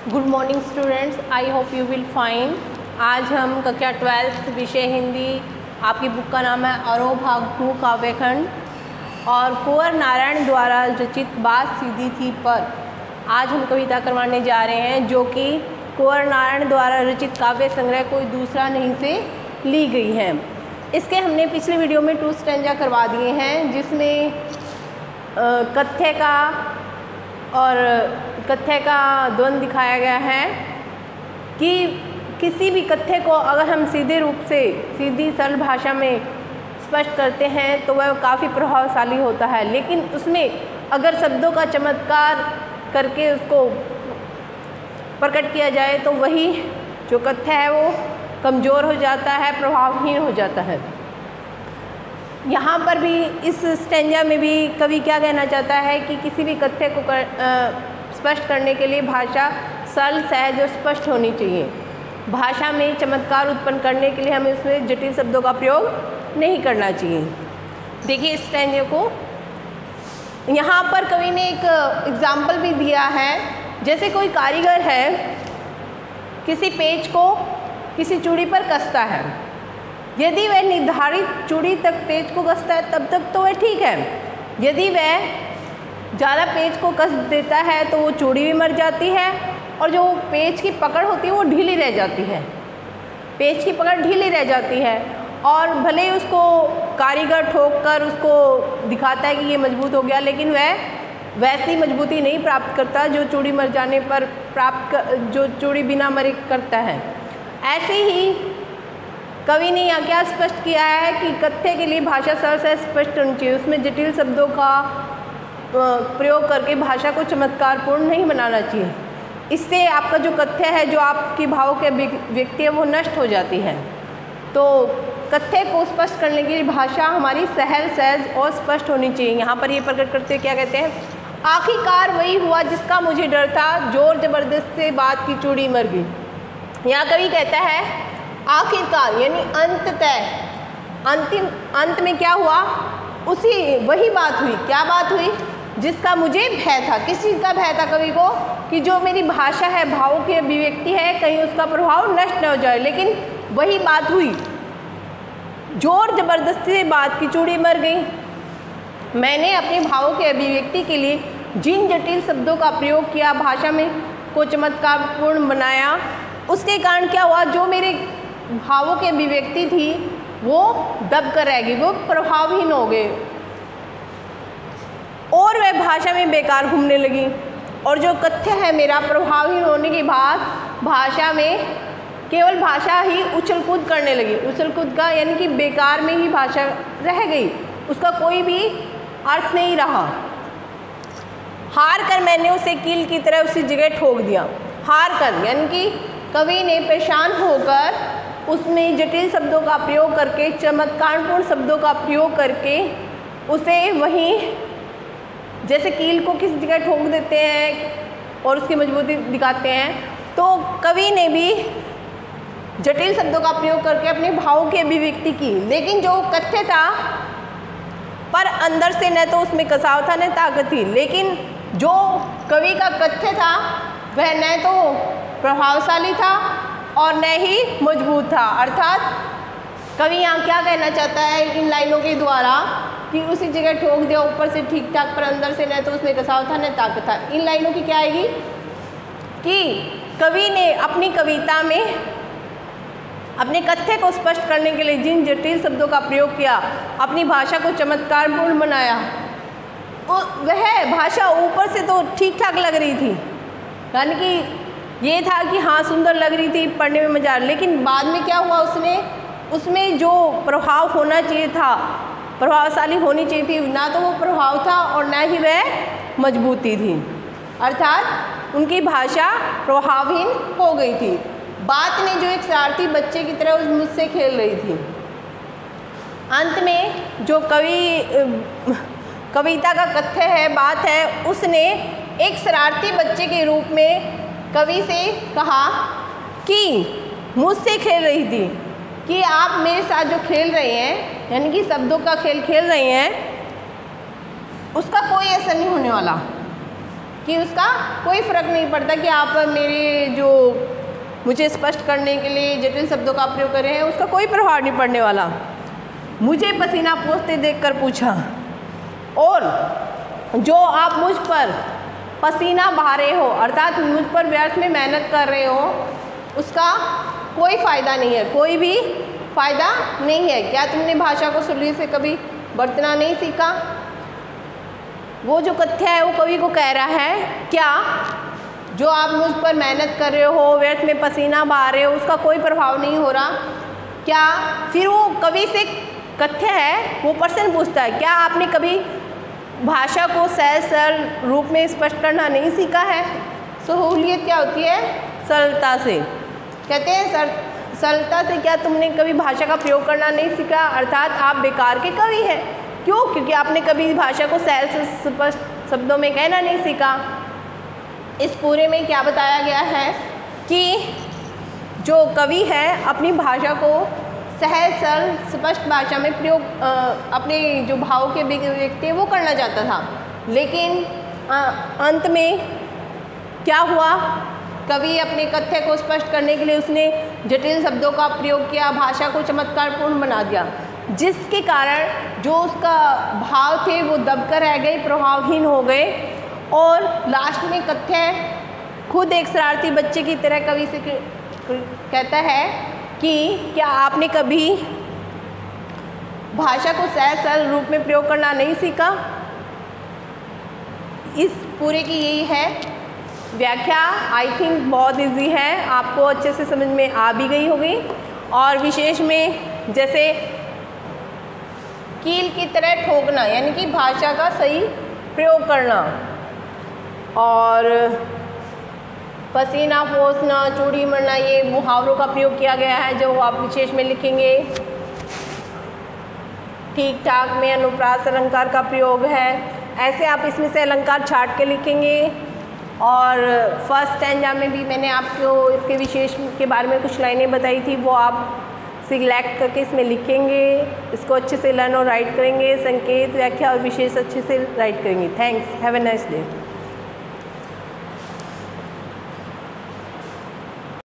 Good morning students, I hope you will fine. आज हम कक्षा 12th विषय हिंदी, आपकी बुक का नाम है अरो भाग 2 काव्यखंड और कुंवर नारायण द्वारा रचित बात सीधी थी पर आज हम कविता करवाने जा रहे हैं, जो कि कुंवर नारायण द्वारा रचित काव्य संग्रह कोई दूसरा नहीं से ली गई है। इसके हमने पिछले वीडियो में 2 स्टैंजा करवा दिए हैं, जिसमें कथ्य का द्वंद्व दिखाया गया है कि किसी भी कथ्य को अगर हम सीधे रूप से सीधी सरल भाषा में स्पष्ट करते हैं तो वह काफ़ी प्रभावशाली होता है, लेकिन उसमें अगर शब्दों का चमत्कार करके उसको प्रकट किया जाए तो वही जो कथ्य है वो कमज़ोर हो जाता है, प्रभावहीन हो जाता है। यहाँ पर भी इस स्टैंजा में भी कवि क्या कहना चाहता है कि किसी भी कथ्य को स्पष्ट करने के लिए भाषा सरल, सहज और स्पष्ट होनी चाहिए। भाषा में चमत्कार उत्पन्न करने के लिए हमें उसमें जटिल शब्दों का प्रयोग नहीं करना चाहिए। देखिए इस स्टैंजे को, यहाँ पर कवि ने एक एग्जाम्पल भी दिया है। जैसे कोई कारीगर है, किसी पेच को किसी चूड़ी पर कसता है, यदि वह निर्धारित चूड़ी तक पेच को कसता है तब तक तो वह ठीक है। यदि वह ज़्यादा पेच को कस देता है तो वो चूड़ी भी मर जाती है और जो पेच की पकड़ होती है वो ढीली रह जाती है। पेच की पकड़ ढीली रह जाती है और भले ही उसको कारीगर ठोक कर उसको दिखाता है कि ये मजबूत हो गया, लेकिन वह वैसी मजबूती नहीं प्राप्त करता जो चूड़ी मर जाने पर जो चूड़ी बिना मरे करता है। ऐसे ही कवि ने यहाँ क्या स्पष्ट किया है कि कथ्य के लिए भाषा सरल से स्पष्ट होनी चाहिए, उसमें जटिल शब्दों का प्रयोग करके भाषा को चमत्कारपूर्ण नहीं बनाना चाहिए। इससे आपका जो कथ्य है, जो आपकी भावों के व्यक्ति है, वो नष्ट हो जाती है। तो कथ्य को स्पष्ट करने के लिए भाषा हमारी सहज, सहज और स्पष्ट होनी चाहिए। यहाँ पर ये प्रकट करते क्या कहते हैं, आखिरकार वही हुआ जिसका मुझे डर था, जोर जबरदस्त से बात की चूड़ी मर गई। यहाँ कवि कहता है आखिरकार यानी अंत में क्या हुआ, वही बात हुई। क्या बात हुई? जिसका मुझे भय था। किस चीज़ का भय था कवि को? कि जो मेरी भाषा है, भावों की अभिव्यक्ति है, कहीं उसका प्रभाव नष्ट न हो जाए। लेकिन वही बात हुई, जोर जबरदस्ती से बात की चूड़ी मर गई। मैंने अपने भावों के अभिव्यक्ति के लिए जिन जटिल शब्दों का प्रयोग किया, भाषा में को चमत्कारपूर्ण बनाया, उसके कारण क्या हुआ, जो मेरे भावों की अभिव्यक्ति थी वो दब कर रह गई, वो प्रभावहीन हो गए और वह भाषा में बेकार घूमने लगी। और जो कथ्य है मेरा, प्रभावहीन होने के बाद भाषा में केवल भाषा ही उछल कूद करने लगी। उछल कूद का यानी कि बेकार में ही भाषा रह गई, उसका कोई भी अर्थ नहीं रहा। हार कर मैंने उसे कील की तरह उसी जगह ठोक दिया। हार कर यानी कि कवि ने परेशान होकर उसमें जटिल शब्दों का प्रयोग करके, चमत्कारपूर्ण शब्दों का प्रयोग करके उसे वहीं, जैसे कील को किसी जगह ठोक देते हैं और उसकी मजबूती दिखाते हैं, तो कवि ने भी जटिल शब्दों का प्रयोग करके अपने भावों की अभिव्यक्ति की। लेकिन जो कथ्य था, पर अंदर से न तो उसमें कसाव था न ताकत थी। लेकिन जो कवि का कथ्य था वह न तो प्रभावशाली था और न ही मजबूत था। अर्थात कवि यहाँ क्या कहना चाहता है इन लाइनों के द्वारा कि उसी जगह ठोक दिया, ऊपर से ठीक ठाक पर अंदर से न तो उसमें कसाव था न ताकत था। इन लाइनों की क्या आएगी कि कवि ने अपनी कविता में अपने कथ्य को स्पष्ट करने के लिए जिन जटिल शब्दों का प्रयोग किया, अपनी भाषा को चमत्कारपूर्ण बनाया, वह भाषा ऊपर से तो ठीक ठाक लग रही थी, यानी कि ये था कि हाँ सुंदर लग रही थी, पढ़ने में मजा आ रहा, लेकिन बाद में क्या हुआ, उसमें जो प्रभाव होना चाहिए था, प्रभावशाली होनी चाहिए थी, ना तो वो प्रभाव था और ना ही वह मजबूती थी। अर्थात उनकी भाषा प्रभावहीन हो गई थी। बात में जो एक शरारती बच्चे की तरह मुझसे खेल रही थी। अंत में जो कविता का कथ्य है, बात है, उसने एक शरारती बच्चे के रूप में कवि से कहा कि मुझसे खेल रही थी, कि आप मेरे साथ जो खेल रहे हैं, यानी कि शब्दों का खेल खेल रहे हैं, उसका कोई असर नहीं होने वाला। कि उसका कोई फ़र्क नहीं पड़ता कि आप मेरे जो मुझे स्पष्ट करने के लिए जटिल शब्दों का प्रयोग कर रहे हैं, उसका कोई प्रभाव नहीं पड़ने वाला। मुझे पसीना पोंछते देखकर पूछा, और जो आप मुझ पर पसीना बहा रहे हो अर्थात मुझ पर व्यर्थ में मेहनत कर रहे हो, उसका कोई फ़ायदा नहीं है, कोई भी फ़ायदा नहीं है। क्या तुमने भाषा को सुरली से कभी बरतना नहीं सीखा? वो जो कथ्य है वो कवि को कह रहा है, क्या जो आप मुझ पर मेहनत कर रहे हो, व्यर्थ में पसीना बहा रहे हो, उसका कोई प्रभाव नहीं हो रहा? क्या फिर वो कवि से कथ्य है, वो प्रश्न पूछता है, क्या आपने कभी भाषा को सहज सरल रूप में स्पष्ट करना नहीं सीखा है? सहूलियत क्या होती है? सरलता से। कहते हैं सरलता से क्या तुमने कभी भाषा का प्रयोग करना नहीं सीखा, अर्थात आप बेकार के कवि हैं। क्यों? क्योंकि आपने कभी भाषा को सहज से स्पष्ट शब्दों में कहना नहीं सीखा। इस पूरे में क्या बताया गया है कि जो कवि है अपनी भाषा को सहज सरल स्पष्ट भाषा में प्रयोग अपने जो भाव के व्यक्ति है वो करना चाहता था, लेकिन अंत में क्या हुआ? कवि अपने कथ्य को स्पष्ट करने के लिए उसने जटिल शब्दों का प्रयोग किया, भाषा को चमत्कारपूर्ण बना दिया, जिसके कारण जो उसका भाव थे वो दबकर रह गए, प्रभावहीन हो गए, और लास्ट में कथ्य खुद एक शरारती बच्चे की तरह कवि से कहता है कि क्या आपने कभी भाषा को सहज सरल रूप में प्रयोग करना नहीं सीखा? इस पूरे की यही है व्याख्या। आई थिंक बहुत इजी है, आपको अच्छे से समझ में आ भी गई होगी। और विशेष में जैसे कील की तरह ठोकना, यानी कि भाषा का सही प्रयोग करना, और पसीना पोंछना, चूड़ी मरना, ये मुहावरों का प्रयोग किया गया है जो आप विशेष में लिखेंगे। ठीक ठाक में अनुप्रास अलंकार का प्रयोग है, ऐसे आप इसमें से अलंकार छाट के लिखेंगे। और फर्स्ट स्टैंजा में भी मैंने आपको इसके विशेष के बारे में कुछ लाइनें बताई थी, वो आप सिलेक्ट करके इसमें लिखेंगे, इसको अच्छे से लर्न और राइट करेंगे, संकेत व्याख्या और विशेष अच्छे से राइट करेंगे। Thanks, have a nice day.